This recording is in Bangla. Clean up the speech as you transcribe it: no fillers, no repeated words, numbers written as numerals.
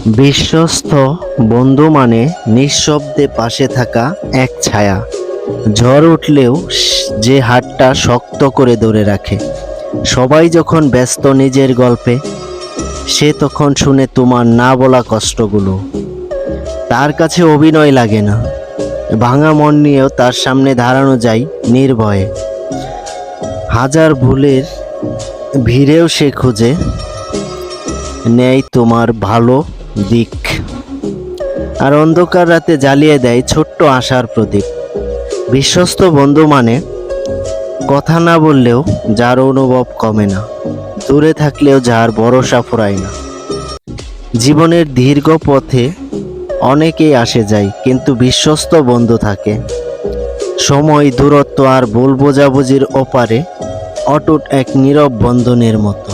বিশ্বস্ত বন্ধু মানে নিঃশব্দে পাশে থাকা এক ছায়া। ঝড় উঠলেও যে হাতটা শক্ত করে ধরে রাখে। সবাই যখন ব্যস্ত নিজের গল্পে, সে তখন শুনে তোমার না বলা কষ্টগুলো। তার কাছে অভিনয় লাগে না, ভাঙা মন নিয়েও তার সামনে দাঁড়ানো যায় নির্ভয়ে। হাজার ভুলের ভিড়েও সে খুঁজে নেয় তোমার ভালো দিক, আর অন্ধকার রাতে জ্বালিয়ে দেয় ছোট্ট আশার প্রদীপ। বিশ্বস্ত বন্ধু মানে কথা না বললেও যার অনুভব কমে না, দূরে থাকলেও যার ভরসা ফুরায় না। জীবনের দীর্ঘ পথে অনেকেই আসে যায়, কিন্তু বিশ্বস্ত বন্ধু থাকে সময়, দূরত্ব আর ভুল বোঝাবুঝির ওপারে, অটুট এক নীরব বন্ধনের মতো।